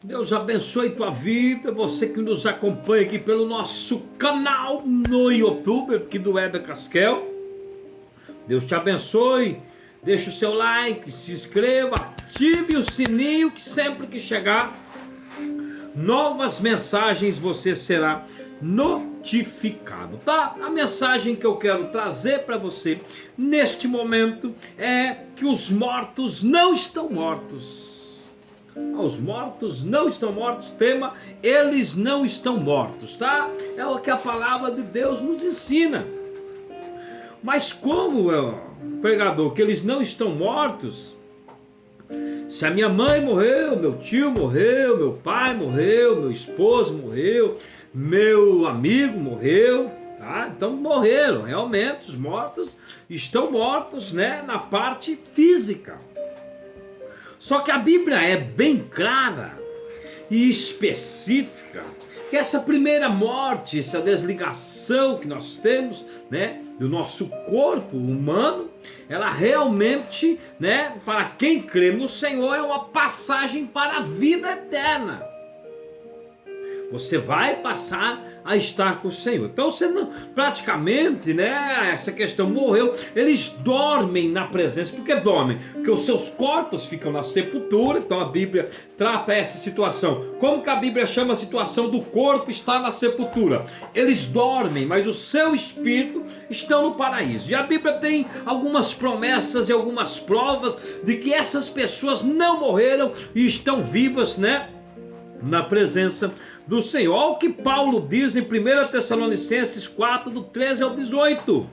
Deus abençoe tua vida, você que nos acompanha aqui pelo nosso canal no YouTube, aqui do Éder Casquel. Deus te abençoe, deixa o seu like, se inscreva, ative o sininho que sempre que chegar novas mensagens você será notificado, tá? A mensagem que eu quero trazer para você neste momento é que os mortos não estão mortos. Os mortos não estão mortos, tema, eles não estão mortos, tá? É o que a palavra de Deus nos ensina. Mas como, pregador, que eles não estão mortos? Se a minha mãe morreu, meu tio morreu, meu pai morreu, meu esposo morreu, meu amigo morreu, tá? Então morreram, realmente os mortos estão mortos, né, na parte física. Só que a Bíblia é bem clara e específica que essa primeira morte, essa desligação que nós temos, né, do nosso corpo humano, ela realmente, né, para quem crê no Senhor, é uma passagem para a vida eterna. Você vai passar a estar com o Senhor. Então você não, praticamente, né, essa questão morreu, eles dormem na presença. Por que dormem? Porque os seus corpos ficam na sepultura. Então a Bíblia trata essa situação. Como que a Bíblia chama a situação do corpo estar na sepultura? Eles dormem, mas o seu espírito estão no paraíso. E a Bíblia tem algumas promessas e algumas provas de que essas pessoas não morreram e estão vivas, né, na presença do Senhor. Olha o que Paulo diz em 1 Tessalonicenses 4, do 13 ao 18.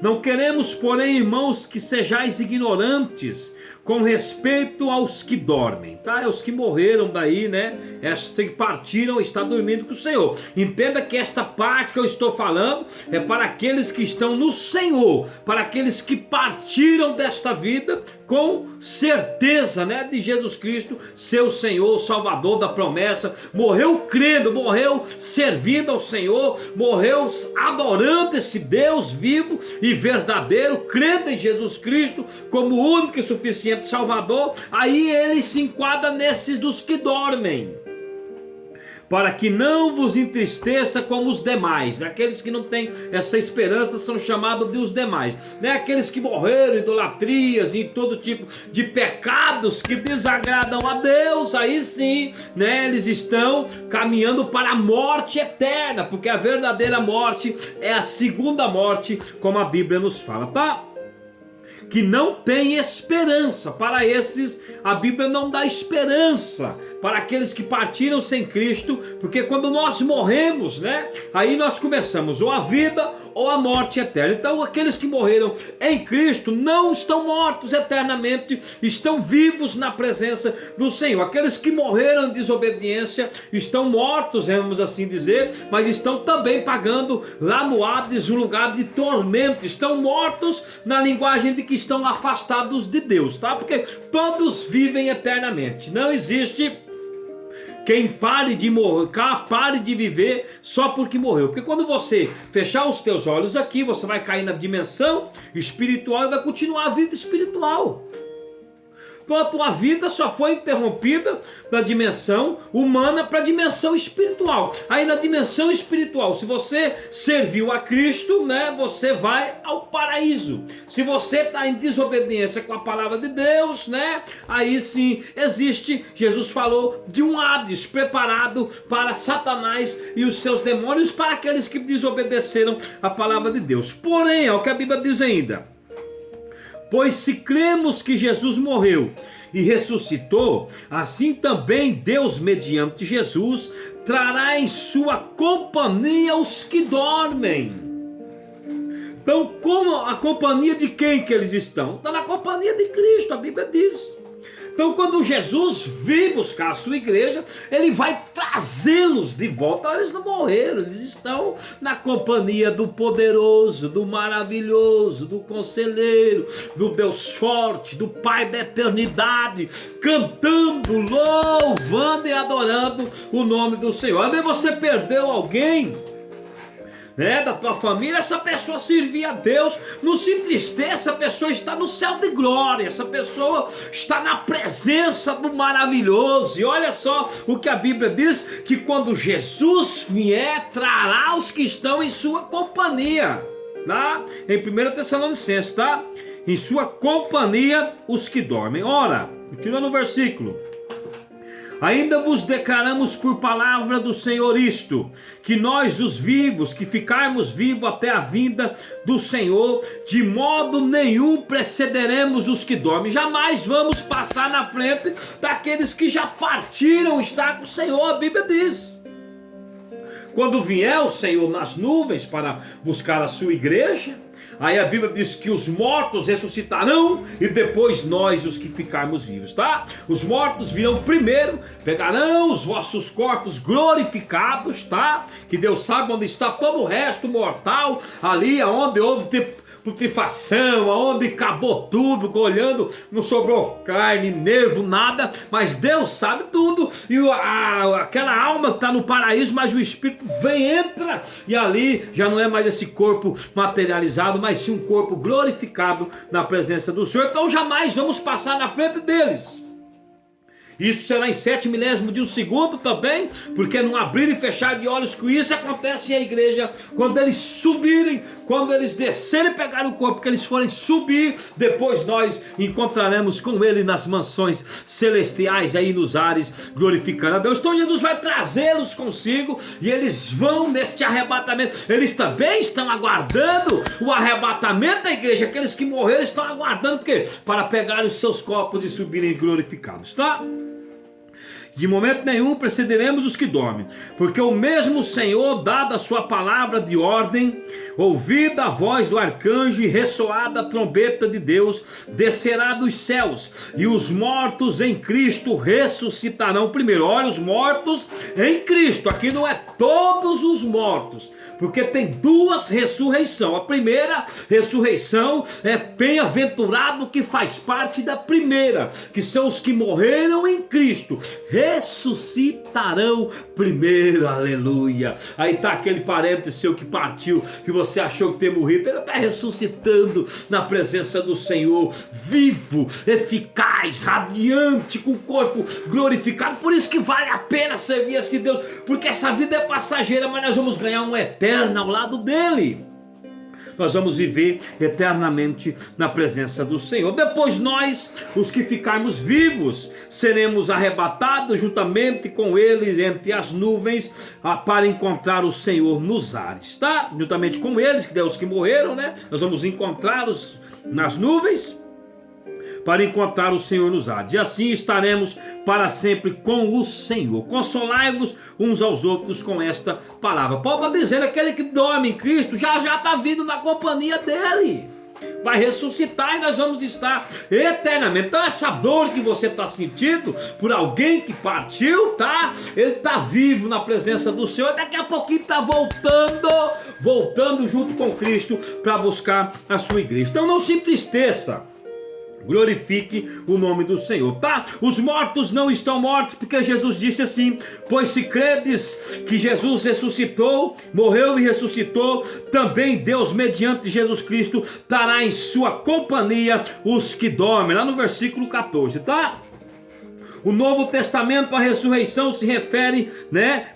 Não queremos, porém, irmãos, que sejais ignorantes com respeito aos que dormem, tá? É os que morreram daí, né? Esses que partiram, está dormindo com o Senhor. Entenda que esta parte que eu estou falando é para aqueles que estão no Senhor, para aqueles que partiram desta vida com certeza, né, de Jesus Cristo, seu Senhor, Salvador da promessa, morreu crendo, morreu servindo ao Senhor, morreu adorando esse Deus vivo e verdadeiro, crendo em Jesus Cristo como único e suficiente Salvador. Aí ele se enquadra nesses dos que dormem, para que não vos entristeça como os demais. Aqueles que não têm essa esperança são chamados de os demais, né? Aqueles que morreram em idolatrias e todo tipo de pecados que desagradam a Deus, aí sim, né, eles estão caminhando para a morte eterna, porque a verdadeira morte é a segunda morte, como a Bíblia nos fala, tá? Que não tem esperança. Para esses, a Bíblia não dá esperança. Para aqueles que partiram sem Cristo, porque quando nós morremos, né, aí nós começamos ou a vida ou a morte eterna. Então aqueles que morreram em Cristo não estão mortos eternamente, estão vivos na presença do Senhor. Aqueles que morreram em desobediência estão mortos, vamos assim dizer, mas estão também pagando lá no Hades um lugar de tormento. Estão mortos na linguagem de que estão afastados de Deus, tá? Porque todos vivem eternamente. Não existe quem pare de morrer, pare de viver só porque morreu. Porque quando você fechar os teus olhos aqui, você vai cair na dimensão espiritual e vai continuar a vida espiritual. Então a tua vida só foi interrompida da dimensão humana para a dimensão espiritual. Aí na dimensão espiritual, se você serviu a Cristo, né, você vai ao paraíso. Se você está em desobediência com a palavra de Deus, né, aí sim existe, Jesus falou de um Hades preparado para Satanás e os seus demônios, para aqueles que desobedeceram a palavra de Deus. Porém, é o que a Bíblia diz ainda: pois se cremos que Jesus morreu e ressuscitou, assim também Deus, mediante Jesus, trará em sua companhia os que dormem. Então, como a companhia de quem que eles estão? Está na companhia de Cristo, a Bíblia diz. Então quando Jesus vir buscar a sua igreja, ele vai trazê-los de volta. Eles não morreram, eles estão na companhia do poderoso, do maravilhoso, do conselheiro, do Deus forte, do Pai da eternidade, cantando, louvando e adorando o nome do Senhor. Às vezes você perdeu alguém, da tua família, essa pessoa servia a Deus. Não se entristeça, essa pessoa está no céu de glória, essa pessoa está na presença do maravilhoso. E olha só o que a Bíblia diz, que quando Jesus vier, trará os que estão em sua companhia, tá? Em 1 Tessalonicenses, tá? Em sua companhia os que dormem. Ora, continua no versículo: ainda vos declaramos por palavra do Senhor isto, que nós os vivos, que ficarmos vivos até a vinda do Senhor, de modo nenhum precederemos os que dormem. Jamais vamos passar na frente daqueles que já partiram estar com o Senhor. A Bíblia diz: quando vier o Senhor nas nuvens para buscar a sua igreja, aí a Bíblia diz que os mortos ressuscitarão e depois nós, os que ficarmos vivos, tá? Os mortos virão primeiro, pegarão os vossos corpos glorificados, tá? Que Deus sabe onde está todo o resto mortal, ali aonde houve putrefação, aonde acabou tudo, olhando, não sobrou carne, nervo, nada, mas Deus sabe tudo. E aquela alma que está no paraíso, mas o Espírito vem, entra, e ali já não é mais esse corpo materializado, mas sim um corpo glorificado na presença do Senhor. Então jamais vamos passar na frente deles. Isso será em 7 milésimos de um segundo também, porque num abrir e fechar de olhos que isso acontece em a igreja, quando eles subirem, quando eles descerem e pegarem o corpo, que eles forem subir, depois nós encontraremos com ele nas mansões celestiais, aí nos ares, glorificando a Deus. Então Jesus vai trazê-los consigo, e eles vão neste arrebatamento. Eles também estão aguardando o arrebatamento da igreja. Aqueles que morreram estão aguardando, porque para pegar os seus corpos e subirem glorificados, tá? De momento nenhum precederemos os que dormem, porque o mesmo Senhor, dada a sua palavra de ordem, ouvida a voz do arcanjo e ressoada a trombeta de Deus, descerá dos céus, e os mortos em Cristo ressuscitarão primeiro. Olha, os mortos em Cristo, aqui não é todos os mortos, porque tem duas ressurreições. A primeira ressurreição é bem-aventurado que faz parte da primeira, que são os que morreram em Cristo, ressuscitarão primeiro, aleluia. Aí está aquele parente seu que partiu, que você achou que ter morrido, ele está ressuscitando na presença do Senhor, vivo, eficaz, radiante, com o corpo glorificado. Por isso que vale a pena servir esse Deus, porque essa vida é passageira, mas nós vamos ganhar um eterno ao lado dele. Nós vamos viver eternamente na presença do Senhor. Depois nós, os que ficarmos vivos, seremos arrebatados juntamente com eles entre as nuvens, para encontrar o Senhor nos ares, tá? Juntamente com eles, que Deus que morreram, né? Nós vamos encontrá-los nas nuvens para encontrar o Senhor nos ares, e assim estaremos para sempre com o Senhor. Consolai-vos uns aos outros com esta palavra. Paulo está dizendo, aquele que dorme em Cristo já está vindo na companhia dele, vai ressuscitar, e nós vamos estar eternamente. Então essa dor que você está sentindo por alguém que partiu, tá? Ele está vivo na presença do Senhor, daqui a pouquinho está voltando junto com Cristo para buscar a sua igreja. Então não se entristeça, glorifique o nome do Senhor, tá? Os mortos não estão mortos, porque Jesus disse assim: pois se credes que Jesus ressuscitou, morreu e ressuscitou, também Deus mediante Jesus Cristo trará em sua companhia os que dormem. Lá no versículo 14, tá? O Novo Testamento, a ressurreição se refere,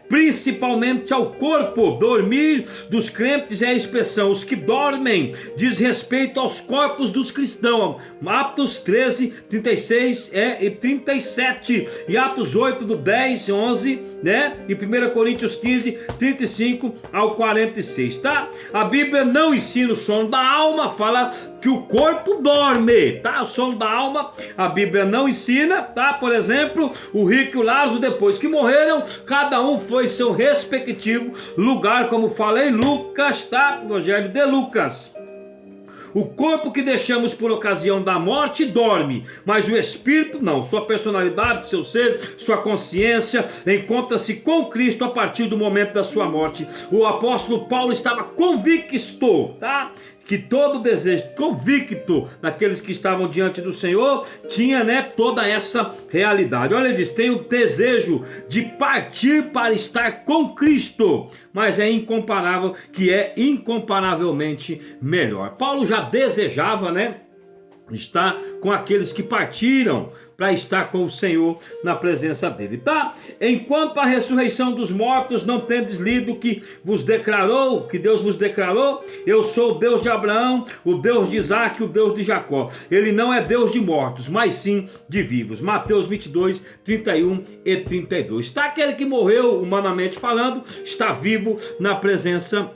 principalmente ao corpo. Dormir dos crentes é a expressão os que dormem, diz respeito aos corpos dos cristãos. Atos 13, 36 e 37, e Atos 8 do 10, 11, e 1 Coríntios 15, 35 ao 46, tá? A Bíblia não ensina o sono da alma, fala que o corpo dorme, tá? O sono da alma a Bíblia não ensina, tá? Por exemplo, o rico e o Lázaro, depois que morreram, cada um foi seu respectivo lugar, como falei, Lucas, tá? No Evangelho de Lucas. O corpo que deixamos por ocasião da morte dorme, mas o espírito não. Sua personalidade, seu ser, sua consciência encontra-se com Cristo a partir do momento da sua morte. O apóstolo Paulo estava convicto, tá? que todo desejo convicto daqueles que estavam diante do Senhor tinha, né, toda essa realidade. Olha, ele diz: tem o desejo de partir para estar com Cristo, mas é incomparável, que é incomparavelmente melhor. Paulo já desejava, né, estar com aqueles que partiram para estar com o Senhor na presença dele, tá? Enquanto a ressurreição dos mortos não tendes lido que vos declarou, que Deus vos declarou: eu sou o Deus de Abraão, o Deus de Isaac, o Deus de Jacó. Ele não é Deus de mortos, mas sim de vivos. Mateus 22, 31 e 32. Tá? Aquele que morreu, humanamente falando, está vivo na presença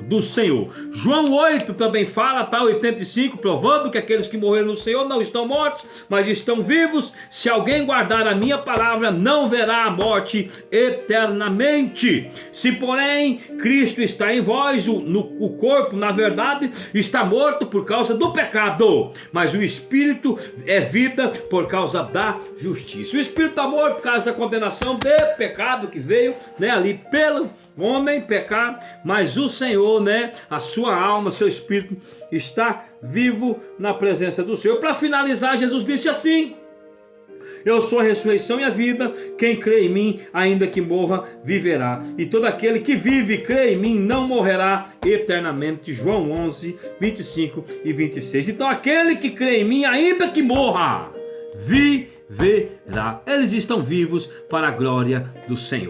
do Senhor. João 8 também fala, tá, 85, provando que aqueles que morreram no Senhor não estão mortos, mas estão vivos. Se alguém guardar a minha palavra, não verá a morte eternamente. Se porém Cristo está em vós, o corpo, na verdade, está morto por causa do pecado, mas o Espírito é vida por causa da justiça. O Espírito está morto por causa da condenação de pecado que veio, né, ali pelo homem pecar, mas o Senhor, né, a sua alma, seu espírito está vivo na presença do Senhor. Para finalizar, Jesus disse assim: eu sou a ressurreição e a vida, quem crê em mim, ainda que morra, viverá, e todo aquele que vive e crê em mim não morrerá eternamente. João 11, 25 e 26. Então aquele que crê em mim, ainda que morra, viverá. Eles estão vivos para a glória do Senhor.